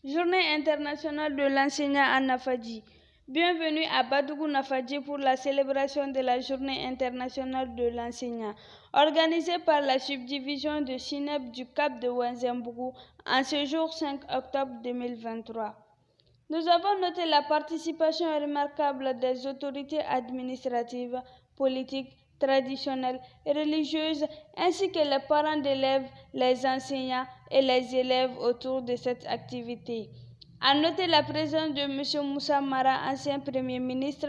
Journée internationale de l'enseignant à Nafadji. Bienvenue à Badougou Nafadji pour la célébration de la Journée internationale de l'enseignant, organisée par la subdivision de SINEP du Cap de Ouenzembougou en ce jour 5 octobre 2023. Nous avons noté la participation remarquable des autorités administratives, politiques, traditionnelles et religieuses, ainsi que les parents d'élèves, les enseignants et les élèves autour de cette activité. À noter la présence de M. Moussa Mara, ancien Premier ministre,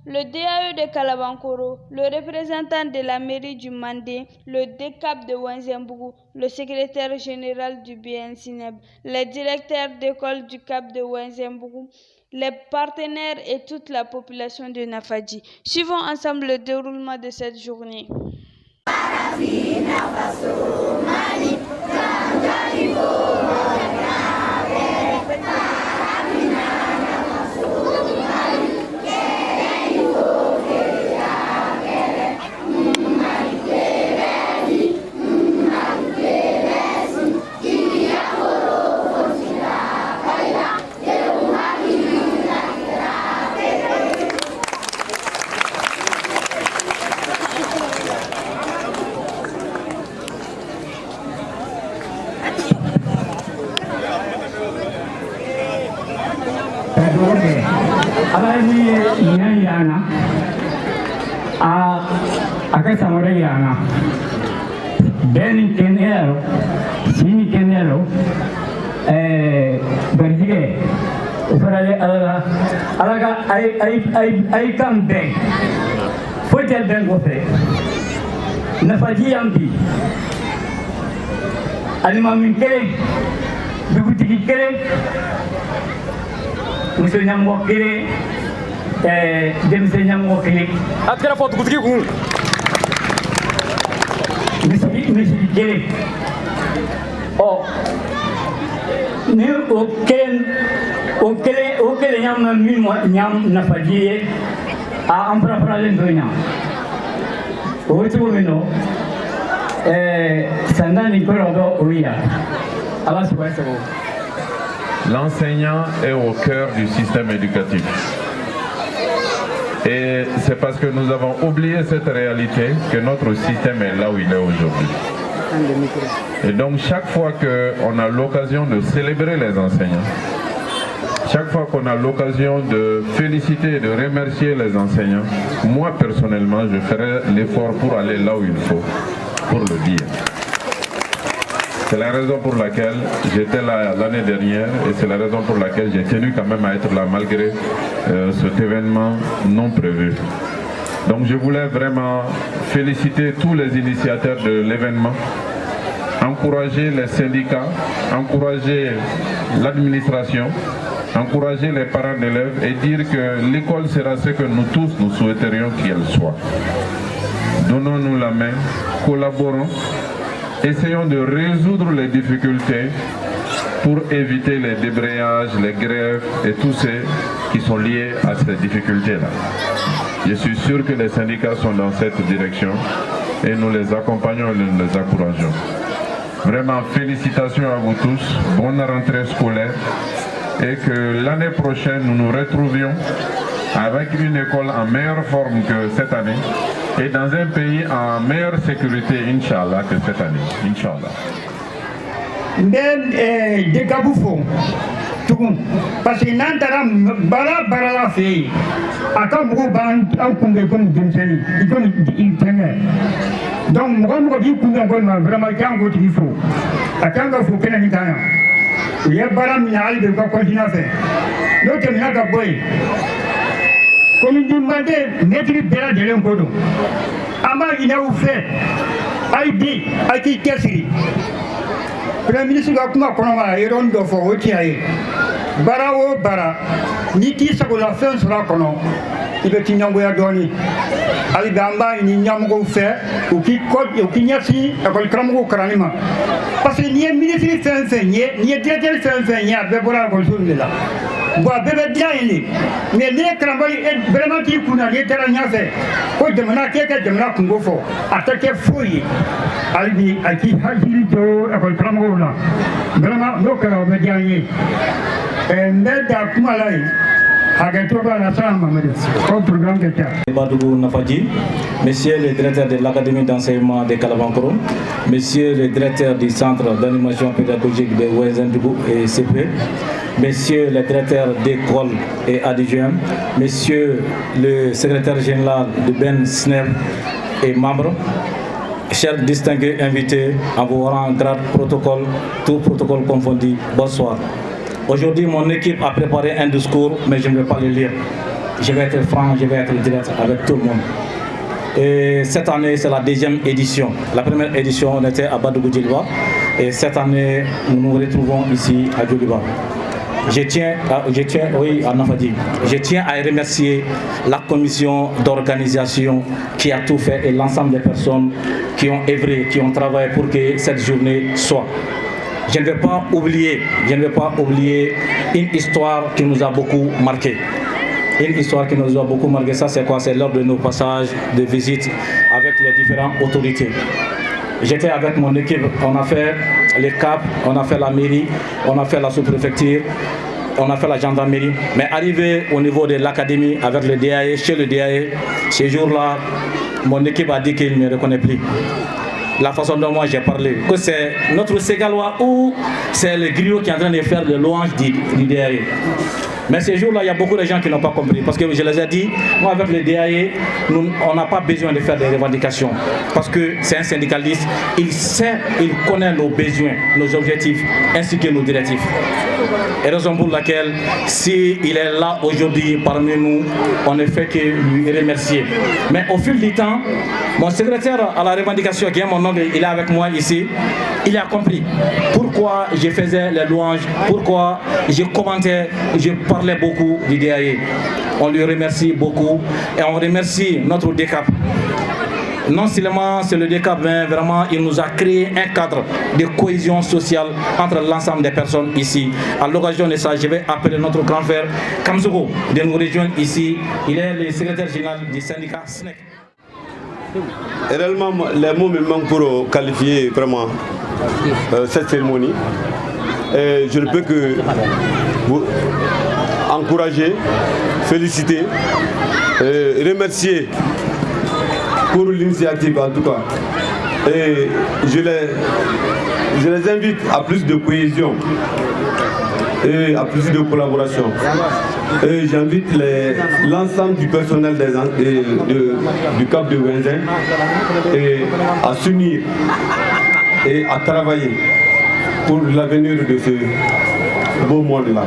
le DAE de Kalabankoro, le représentant de la mairie du Mandé, le DECAP de Ouenzembougou, le secrétaire général du BNCNEB, les directeurs d'école du Cap de Ouenzembougou, les partenaires et toute la population de Nafadji. Suivons ensemble le déroulement de cette journée. Acá estamos yana. Ben kenero, sini kenero, berjige. Ufarale alaga ay kam ben. Fotel ben gofe. Nafadji yambi. Alima min kele, dugutigi kele. Monsieur Nyambo kele. Demisenya mokele atkara foto kutiki ku misi kele o ni o kele nyam Nafadji a ampra len donya o tu mino sandani korodo oya ala subhanahu. L'enseignant est au cœur du système éducatif. Et c'est parce que nous avons oublié cette réalité que notre système est là où il est aujourd'hui. Et donc chaque fois qu'on a l'occasion de célébrer les enseignants, chaque fois qu'on a l'occasion de féliciter et de remercier les enseignants, moi personnellement je ferai l'effort pour aller là où il faut, pour le dire. C'est la raison pour laquelle j'étais là l'année dernière et c'est la raison pour laquelle j'ai tenu quand même à être là malgré cet événement non prévu. Donc je voulais vraiment féliciter tous les initiateurs de l'événement, encourager les syndicats, encourager l'administration, encourager les parents d'élèves et dire que l'école sera ce que nous tous nous souhaiterions qu'elle soit. Donnons-nous la main, collaborons. Essayons de résoudre les difficultés pour éviter les débrayages, les grèves et tous ceux qui sont liés à ces difficultés-là. Je suis sûr que les syndicats sont dans cette direction et nous les accompagnons et nous les encourageons. Vraiment, félicitations à vous tous, bonne rentrée scolaire et que l'année prochaine nous nous retrouvions avec une école en meilleure forme que cette année et dans un pays en meilleure sécurité, Inch'Allah, que cette année. Inch'Allah. Ben de Gaboufo, parce que Nantara Bara la fille, à quand vous ban en Kungé comme Dinseni, il tenait. Donc, moi, je dis que vraiment, quand vous dites faux, à quand vous faites un italien, il y a Bara Minal de continuer à faire. Donc, il y a Gaboy. Comme il demandait, maître Bella de l'Encodo. Ama il a fait, Aïbi, Aïki Kessiri. Premier ministre Gakuma Konoma, Eron Dofo, Otiae. Bara o Bara, Niki Sagola Fen sera Kono, il veut Tinyangoya Doni. Alibamba, il n'y a pas fait, ou qui code, ou qui n'y a si, à quoi le Kramongo Kranima. Parce qu'il n'y a ministre fait, n'y a directeur fait, n'y a Bébora Gonzul là. Bois bébé bien il mais les crambali est vraiment qui qu'on a les terrains à faire. Quoi de mana quelque de mana Congo fort. Attaquer fouille. Albi à qui Hajilito à quoi Kramongo là. Vraiment, nos camarades Badougou Nafadji, Monsieur le directeur de l'Académie d'enseignement de Kalabankoro, Monsieur le directeur du Centre d'animation pédagogique de Ouezendougu et CP, Monsieur le directeur d'école et adjoint, Monsieur le secrétaire général de Ben SNEP et membres, chers distingués invités, en vous rang grade protocole, tout protocole confondu, bonsoir. Aujourd'hui, mon équipe a préparé un discours, mais je ne vais pas le lire. Je vais être franc, je vais être direct avec tout le monde. Et cette année, c'est la deuxième édition. La première édition, on était à Badougou Djilba. Et cette année, nous nous retrouvons ici à Djoliba. Je tiens à Nafadji. Je tiens à remercier la commission d'organisation qui a tout fait et l'ensemble des personnes qui ont œuvré, qui ont travaillé pour que cette journée soit. Je ne vais pas oublier une histoire qui nous a beaucoup marqué. Une histoire qui nous a beaucoup marqué, ça c'est quoi? C'est lors de nos passages de visite avec les différentes autorités. J'étais avec mon équipe, on a fait les CAP, on a fait la mairie, on a fait la sous-préfecture, on a fait la gendarmerie. Mais arrivé au niveau de l'académie avec le DAE, chez le DAE, ce jour-là, mon équipe a dit qu'il ne me reconnaît plus. La façon dont moi j'ai parlé, que c'est notre Ségalois ou c'est le griot qui est en train de faire le louange du DAE. Mais ces jours-là, il y a beaucoup de gens qui n'ont pas compris. Parce que je les ai dit, moi avec le DAE, on n'a pas besoin de faire des revendications. Parce que c'est un syndicaliste, il sait, il connaît nos besoins, nos objectifs, ainsi que nos directifs. Et raison pour laquelle, s'il est là aujourd'hui parmi nous, on ne fait que lui remercier. Mais au fil du temps, mon secrétaire à la revendication, qui est mon oncle, il est avec moi ici, il a compris pourquoi je faisais les louanges, pourquoi je commentais, je parlais beaucoup du DAE. On lui remercie beaucoup et on remercie notre DECAP. Non seulement c'est le DECAP, mais vraiment il nous a créé un cadre de cohésion sociale entre l'ensemble des personnes ici. À l'occasion de ça, je vais appeler notre grand frère Kamzogo de nous rejoindre ici. Il est le secrétaire général du syndicat SNEC. Et réellement, les mots me manquent pour qualifier vraiment cette cérémonie. Et je ne peux que vous encourager, féliciter, remercier pour l'initiative en tout cas. Et je les invite à plus de cohésion et à plus de collaboration. Et j'invite l'ensemble du personnel du Cap de Ouezendougu à s'unir et à travailler pour l'avenir de ce beau monde-là.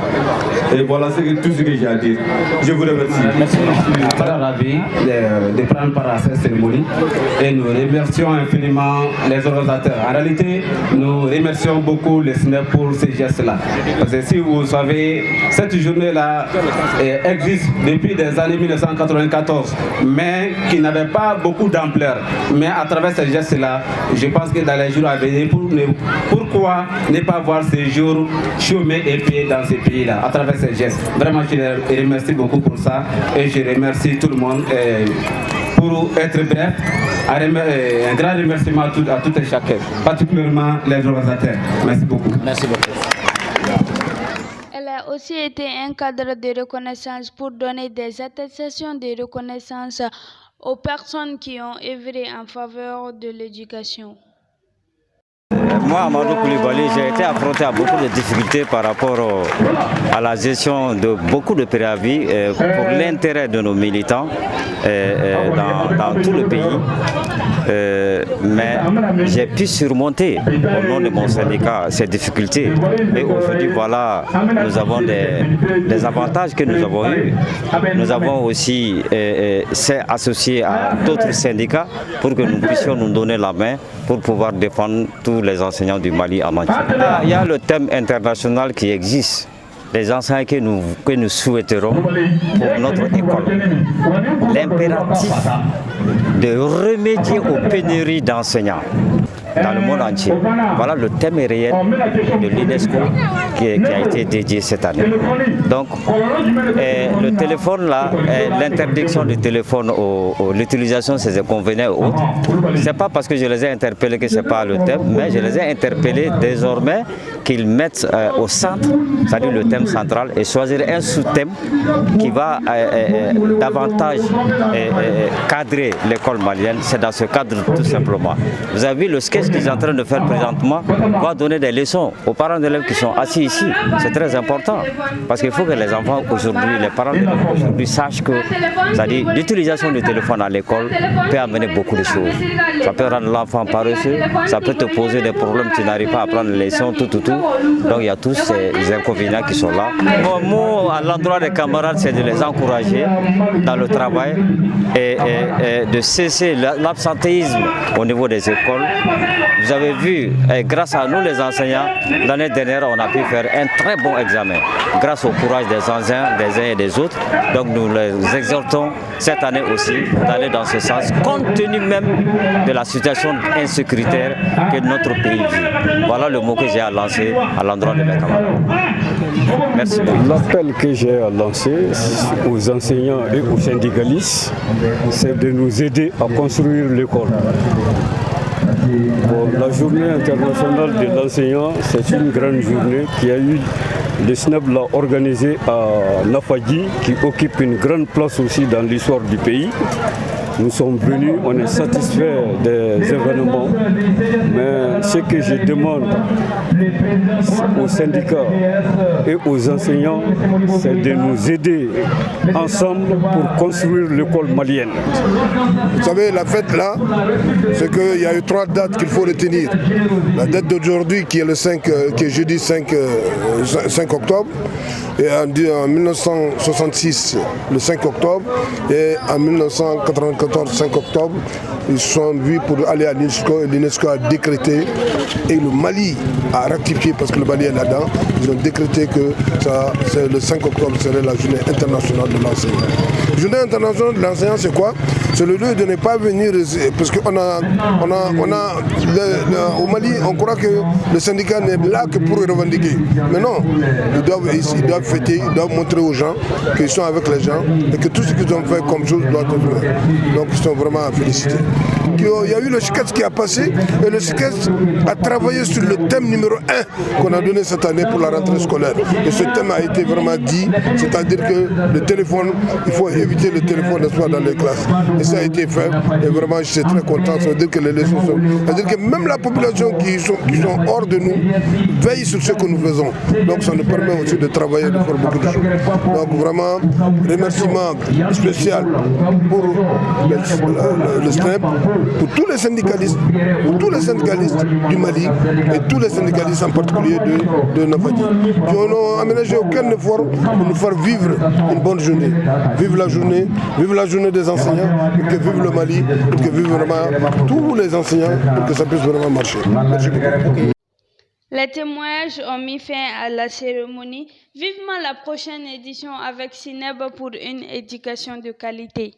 Et voilà tout ce que j'ai à dire. Je vous remercie. Merci. Je suis très ravi de prendre part à cette cérémonie et nous remercions infiniment les organisateurs. En réalité, nous remercions beaucoup les SNEP pour ces gestes-là. Parce que si vous savez, cette journée-là existe depuis des années 1994, mais qui n'avait pas beaucoup d'ampleur. Mais à travers ces gestes-là, je pense que dans les jours à venir, pourquoi ne pas voir ces jours chômés et payés dans ces pays-là, à travers ces gestes. Vraiment, je les remercie beaucoup pour ça et je remercie tout le monde. Pour être bref, un grand remerciement à tout et chacun, particulièrement les organisateurs. Merci beaucoup. Merci beaucoup. Elle a aussi été un cadre de reconnaissance pour donner des attestations de reconnaissance aux personnes qui ont œuvré en faveur de l'éducation. Moi, Amadou Koulibaly, j'ai été affronté à beaucoup de difficultés par rapport à la gestion de beaucoup de préavis pour l'intérêt de nos militants dans tout le pays. Mais j'ai pu surmonter au nom de mon syndicat ces difficultés. Et aujourd'hui, voilà, nous avons des avantages que nous avons eus. Nous avons aussi s'est associé à d'autres syndicats pour que nous puissions nous donner la main pour pouvoir défendre tous les enseignants du Mali en entier. Il y a le thème international qui existe. Les enseignants que nous souhaiterons pour notre école. L'impératif de remédier aux pénuries d'enseignants. dans le monde entier. Voilà le thème réel de l'UNESCO qui a été dédié cette année. Donc, le téléphone là, l'interdiction du téléphone, l'utilisation de ses inconvénients et autres, ce n'est pas parce que je les ai interpellés que ce n'est pas le thème, mais je les ai interpellés désormais qu'ils mettent au centre, c'est-à-dire le thème central, et choisir un sous-thème qui va davantage cadrer l'école malienne. C'est dans ce cadre tout simplement. Vous avez vu le sketch qu'ils sont en train de faire présentement, va donner des leçons aux parents d'élèves qui sont assis ici. C'est très important parce qu'il faut que les enfants aujourd'hui, les parents d'élèves aujourd'hui sachent que l'utilisation du téléphone à l'école peut amener beaucoup de choses. Ça peut rendre l'enfant paresseux, ça peut te poser des problèmes, tu n'arrives pas à apprendre les leçons, tout. Donc il y a tous ces inconvénients qui sont là. Mon mot à l'endroit des camarades, c'est de les encourager dans le travail et de cesser l'absentéisme au niveau des écoles. Vous avez vu, grâce à nous les enseignants, l'année dernière on a pu faire un très bon examen grâce au courage des enseignants, des uns et des autres. Donc nous les exhortons cette année aussi d'aller dans ce sens, compte tenu même de la situation insécuritaire que notre pays vit. Voilà le mot que j'ai à lancer à l'endroit de mes camarades. Merci. L'appel que j'ai à lancer aux enseignants et aux syndicalistes, c'est de nous aider à construire l'école. Bon, la journée internationale de l'enseignant, c'est une grande journée qui a eu, le SNEP l'a organisée à Nafadji, qui occupe une grande place aussi dans l'histoire du pays. Nous sommes venus, on est satisfaits des événements, mais ce que je demande aux syndicats et aux enseignants, c'est de nous aider ensemble pour construire l'école malienne. Vous savez, la fête là, c'est qu'il y a eu 3 dates qu'il faut retenir. La date d'aujourd'hui qui est le 5, qui est jeudi 5 octobre, et en 1966, le 5 octobre, et en 1994, 5 octobre, ils sont vus pour aller à l'UNESCO, et l'UNESCO a décrété, et le Mali a rectifié parce que le Mali est là-dedans, ils ont décrété que le 5 octobre serait la journée internationale de l'enseignant. La journée internationale de l'enseignant, c'est quoi? C'est le lieu de ne pas venir, parce qu'au Mali, on croit que le syndicat n'est là que pour revendiquer. Mais non, ils doivent fêter, ils doivent montrer aux gens qu'ils sont avec les gens et que tout ce qu'ils ont fait comme chose doit être fait. Donc ils sont vraiment à féliciter. Il y a eu le SCAS qui a passé et le SCAS a travaillé sur le thème numéro 1 qu'on a donné cette année pour la rentrée scolaire. Et ce thème a été vraiment dit, c'est-à-dire que le téléphone, il faut éviter le téléphone dans les classes. Et ça a été fait et vraiment je suis très content. Ça veut dire que les leçons sont... C'est-à-dire que même la population qui sont hors de nous veille sur ce que nous faisons. Donc ça nous permet aussi de travailler, de faire beaucoup de choses. Donc vraiment, remerciement spécial pour le SNEP, pour tous les syndicalistes du Mali et tous les syndicalistes en particulier de Nafadji, qui n'ont aménagé aucun effort pour nous faire vivre une bonne journée. Vive la journée des enseignants, pour que vive le Mali, pour que vive vraiment tous les enseignants, pour que ça puisse vraiment marcher. Merci beaucoup. Les témoignages ont mis fin à la cérémonie. Vivement la prochaine édition avec SNEP pour une éducation de qualité.